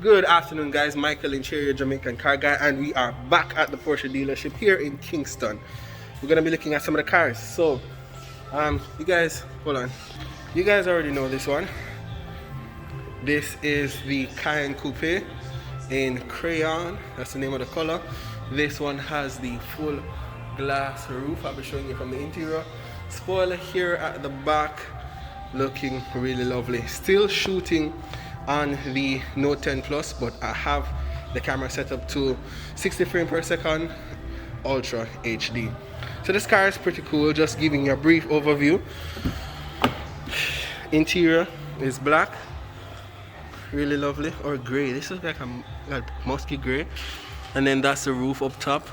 Good afternoon, guys. Michael, interior Jamaican car guy, and we are back at the Porsche dealership here in Kingston. We're gonna be looking at some of the cars. So, you guys, hold on. You guys already know this one. This is the Cayenne Coupe in crayon. That's the name of the color. This one has the full glass roof. I'll be showing you from the interior. Spoiler here at the back, looking really lovely. Still shooting on the Note 10 Plus, but I have the camera set up to 60 frames per second, Ultra HD. So this car is pretty cool. Just giving you a brief overview. Interior is black, really lovely, or gray. This is like a musky gray, and then that's the roof up top.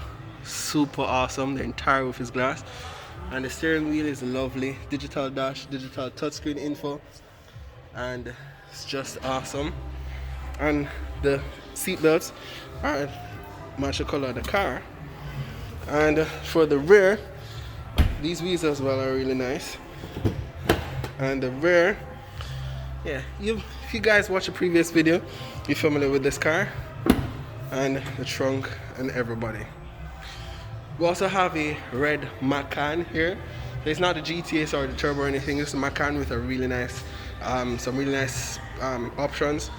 Super awesome. The entire roof is glass, and the steering wheel is lovely. Digital dash, digital touchscreen info, and it's just awesome. And the seat belts are match the color of the car. And for the rear, these wheels as well are really nice. And the rear, yeah, if you guys watch a previous video, you're familiar with this car and the trunk and everybody. We also have a red Macan here. It's not a GTS or the turbo or anything. It's a Macan with a really nice, some really nice options.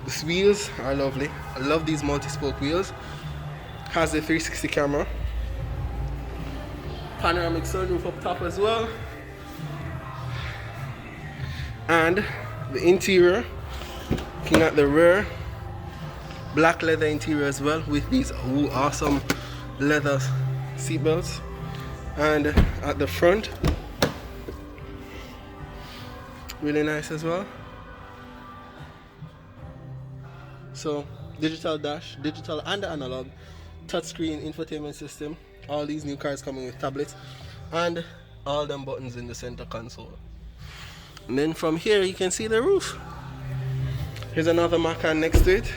The wheels are lovely. I love these multi-spoke wheels. Has the 360 camera. Panoramic sunroof up top as well. And the interior, looking at the rear, black leather interior as well with these awesome leather seat belts. And at the front, really nice as well. So digital dash, digital and analog, touchscreen infotainment system. All these new cars coming with tablets, and all them buttons in the center console. And then from here you can see the roof. Here's another Macan next to it.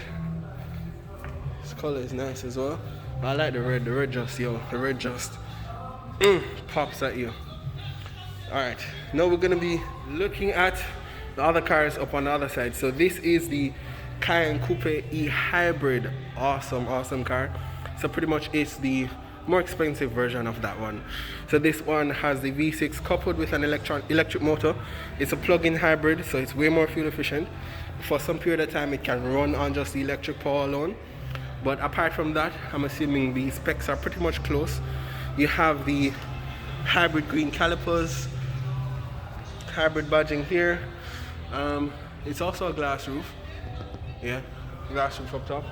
This color is nice as well. I like the red. The red just, the red just pops at you. Alright, now we're gonna be looking at the other cars up on the other side. So this is the Cayenne Coupe e-hybrid. Awesome car. So pretty much it's the more expensive version of that one. So this one has the V6 coupled with an electric motor. It's a plug-in hybrid, so it's way more fuel efficient. For some period of time it can run on just the electric power alone, but apart from that, I'm assuming the specs are pretty much close. You have the hybrid green calipers, hybrid badging here. It's also a glass roof. Yeah, glass roof up top.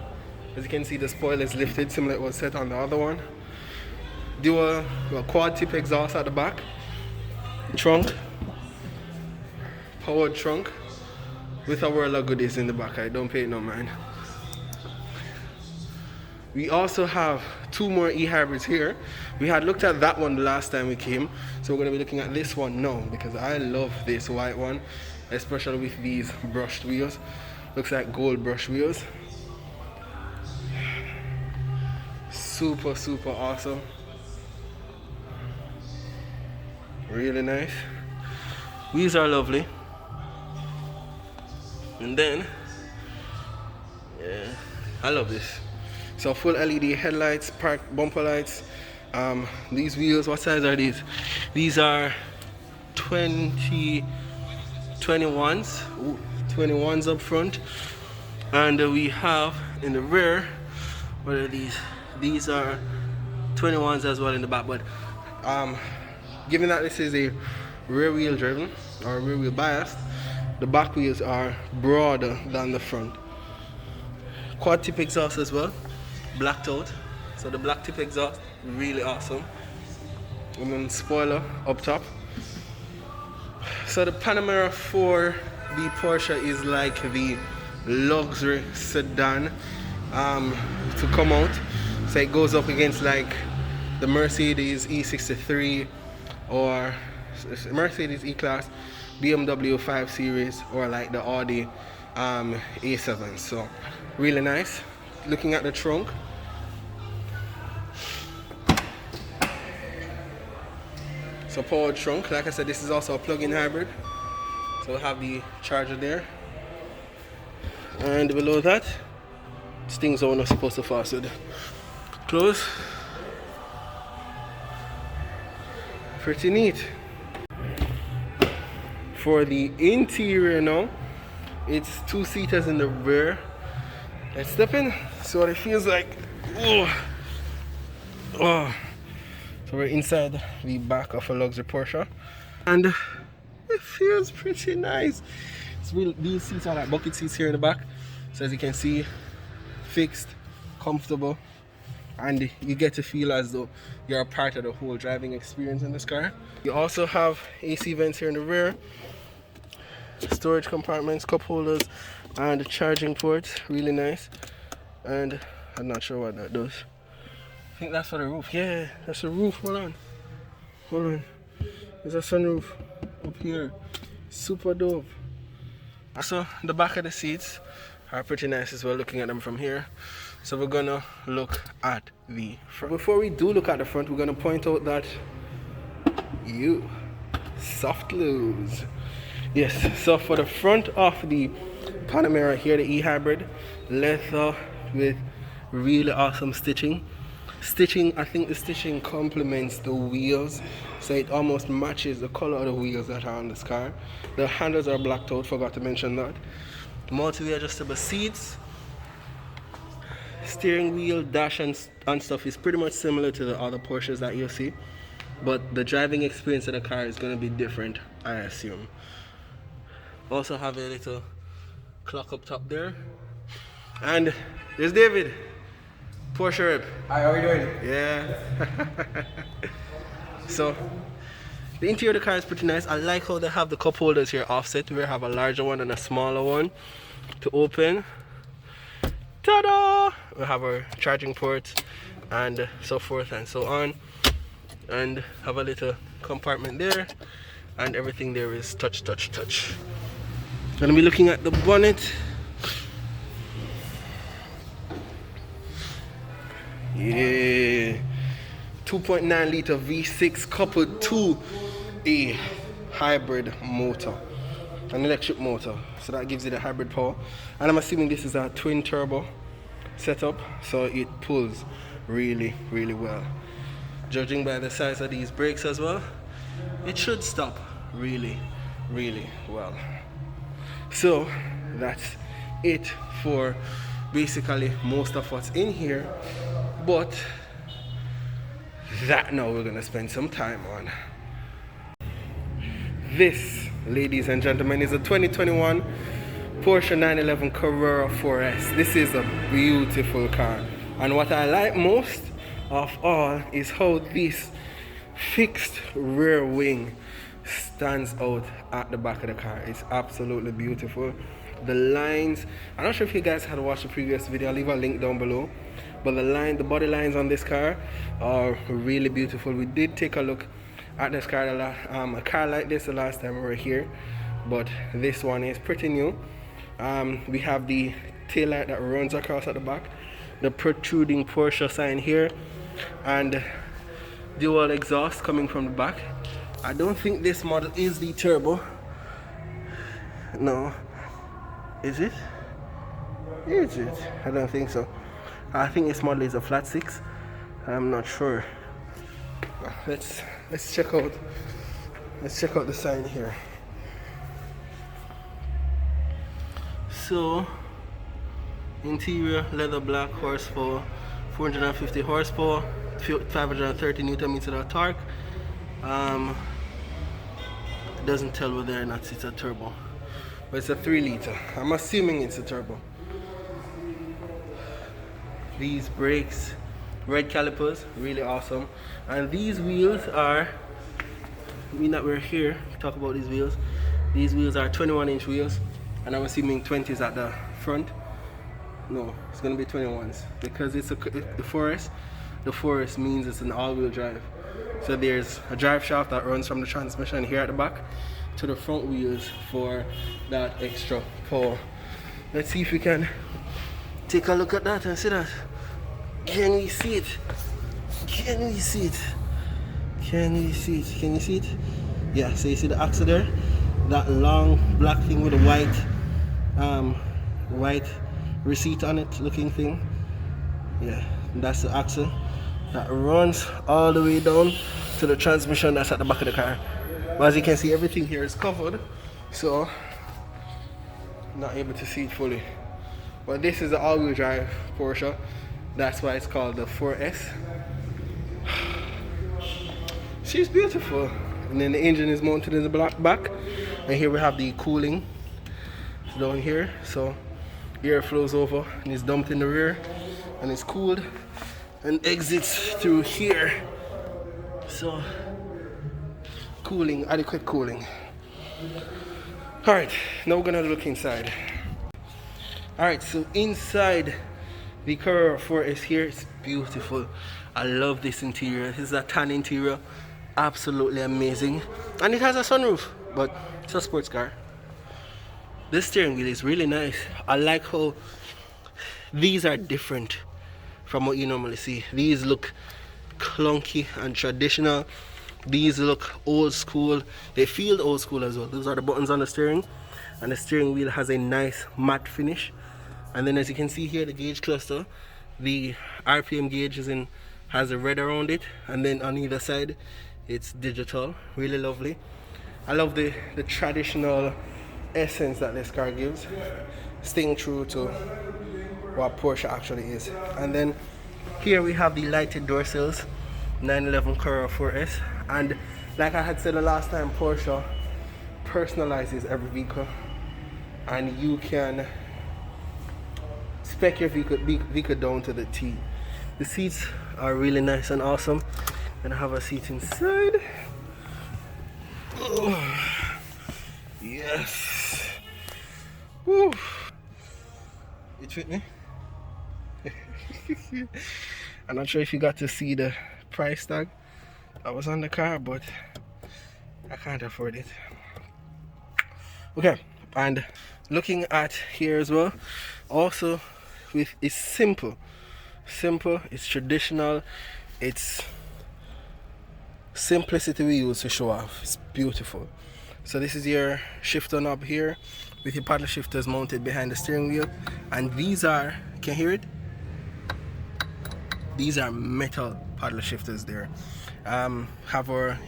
As you can see, the spoiler is lifted, similar to what was set on the other one. Dual quad tip exhaust at the back. Trunk, powered trunk with a world of goodies in the back. I don't pay no mind. We also have two more e-hybrids here. We had looked at that one the last time we came, so we're going to be looking at this one now because I love this white one, especially with these brushed wheels. Looks like gold brush wheels. Super awesome. Really nice. Wheels are lovely. And then, yeah, I love this. So full LED headlights, park bumper lights. These wheels, what size are these? These are 21s. Ooh, 21s up front. And we have in the rear, what are these? These are 21s as well in the back, but given that this is a rear wheel driven or rear wheel biased, the back wheels are broader than the front. Quad tip exhaust as well, blacked out. So the black tip exhaust, really awesome. And then spoiler up top. So the Panamera for the Porsche is like the luxury sedan to come out. So it goes up against like the Mercedes E63 or Mercedes E-Class, BMW 5 Series, or like the Audi A7. So really nice. Looking at the trunk, so powered trunk. Like I said, this is also a plug-in hybrid. So we have the charger there. And below that, things are not supposed to fasten. Close. Pretty neat. For the interior now, it's 2-seaters in the rear. Let's step in, see what it feels like. Oh. So we're inside the back of a luxury Porsche, and it feels pretty nice. These seats are like bucket seats here in the back, so as you can see, fixed, comfortable, and you get to feel as though you're a part of the whole driving experience in this car. You also have AC vents here in the rear, storage compartments, cup holders, and charging ports. Really nice. And I'm not sure what that does. I think that's for the roof. Yeah, that's the roof. Hold on. There's a sunroof up here. Super dope. So the back of the seats are pretty nice as well, looking at them from here. So we're gonna look at the front. Before we do look at the front, we're gonna point out that soft close. Yes, so for the front of the Panamera here, the e-hybrid, leather with really awesome stitching. I think the stitching complements the wheels, so it almost matches the color of the wheels that are on this car. The handles are blacked out, forgot to mention that. Multi-way adjustable seats. Steering wheel, dash and stuff is pretty much similar to the other Porsches that you'll see, but the driving experience of the car is going to be different, I assume. Also have a little clock up top there. And there's David, Porsche rep. Hi, how are you doing? Yeah. So the interior of the car is pretty nice. I like how they have the cup holders here offset. We have a larger one and a smaller one to open. Ta-da! We have our charging ports and so forth and so on, and have a little compartment there, and everything there is touch. Gonna be looking at the bonnet. Yeah, 2.9 liter V6 coupled to a hybrid motor, an electric motor, so that gives it a hybrid power. And I'm assuming this is a twin turbo setup, so it pulls really well. Judging by the size of these brakes as well, it should stop really well. So that's it for basically most of what's in here, but that now we're gonna spend some time on. This, ladies and gentlemen, is a 2021 Porsche 911 Carrera 4S. This is a beautiful car, and what I like most of all is how this fixed rear wing stands out at the back of the car. It's absolutely beautiful. The lines, I'm not sure if you guys had watched the previous video, I'll leave a link down below, but the body lines on this car are really beautiful. We did take a look at this car a car like this the last time we were here, but this one is pretty new. We have the tail light that runs across at the back, the protruding Porsche sign here, and dual exhaust coming from the back. I don't think this model is the turbo. No. Is it? Is it? I don't think so. I think this model is a flat 6. I'm not sure. Let's check out the sign here. So interior leather black, horsepower 450 horsepower, 530 newton meters of torque. It doesn't tell whether or not it's a turbo, but it's a 3 liter. I'm assuming it's a turbo. These brakes, red calipers, really awesome. And these wheels are, we're here to talk about these wheels. These wheels are 21-inch wheels, and I'm assuming 20s at the front. No, it's gonna be 21s because it's the 4S. The 4S means it's an all-wheel drive. So there's a drive shaft that runs from the transmission here at the back to the front wheels for that extra power. Let's see if we can take a look at that and see that. Can we see it? Can we see it? Can we see it? Can you see it? Yeah, so you see the axle there? That long black thing with the white white receipt on it looking thing. Yeah, that's the axle that runs all the way down to the transmission that's at the back of the car. But as you can see, everything here is covered, so I'm not able to see it fully. But this is the all-wheel drive Porsche. That's why it's called the 4S. She's beautiful. And then the engine is mounted in the back. And here we have the cooling down here. So air flows over and is dumped in the rear and it's cooled and exits through here. So cooling, adequate cooling. Alright, now we're gonna look inside. Alright, so inside the Carrera 4S here, it's beautiful. I love this interior. This is a tan interior, absolutely amazing. And it has a sunroof, but it's a sports car. This steering wheel is really nice. I like how these are different from what you normally see. These look clunky and traditional. These look old school. They feel old school as well. Those are the buttons on the steering, and the steering wheel has a nice matte finish. And then as you can see here, the gauge cluster, the RPM gauge has a red around it, and then on either side it's digital. Really lovely. I love the traditional essence that this car gives, staying true to what Porsche actually is. And then here we have the lighted door sills, 911 Carrera 4S. And like I had said the last time, Porsche personalizes every vehicle, and you can spec your vehicle down to the T. The seats are really nice and awesome, and I have a seat inside. Oh, yes. Woo. It fit me. I'm not sure if you got to see the price tag that was on the car, but I can't afford it. Okay, and looking at here as well, also it's simple, it's traditional, it's simplicity we use to show off. It's beautiful. So this is your shifter knob here with your paddle shifters mounted behind the steering wheel, and these are, can you hear it? These are metal paddle shifters there. Have our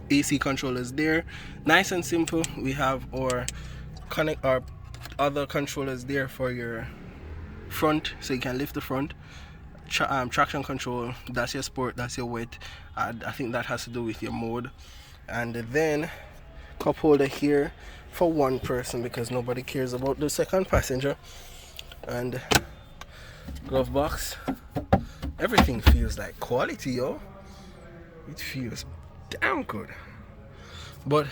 AC controllers there, nice and simple. We have our other controllers there for your front, so you can lift the front. Traction control, that's your sport, that's your wet. I think that has to do with your mode. And then cup holder here for one person, because nobody cares about the second passenger. And glove box. Everything feels like quality, yo. It feels damn good. But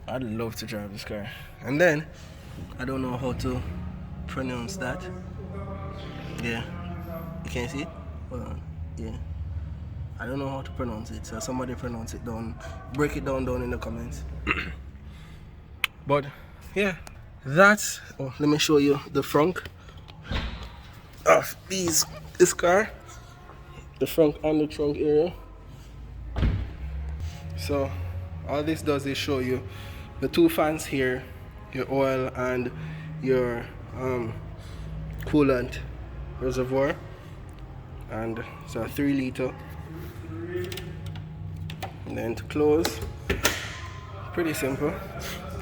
I'd love to drive this car. And then I don't know how to pronounce that. Yeah, you can't see it? Hold on. Yeah, I don't know how to pronounce it, so somebody pronounce it down, break it down in the comments. But yeah, that's, oh, let me show you the front of this car, the front and the trunk area. So all this does is show you the two fans here, your oil and your coolant reservoir, and it's a 3 liter. And then to close, pretty simple.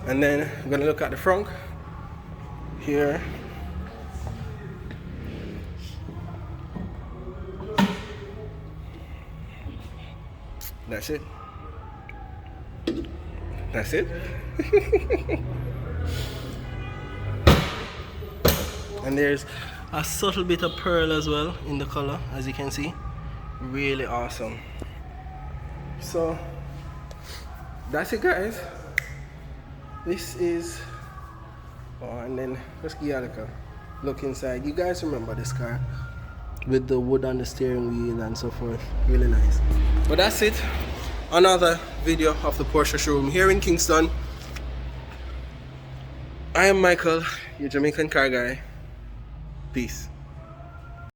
And then I'm gonna look at the front here. That's it. That's it. And there's a subtle bit of pearl as well in the color, as you can see. Really awesome. So that's it, guys. This is, oh, and then let's give you a look inside. You guys remember this car with the wood on the steering wheel and so forth. Really nice. But that's it. Another video of the Porsche showroom here in Kingston. I am Michael, your Jamaican car guy. Peace.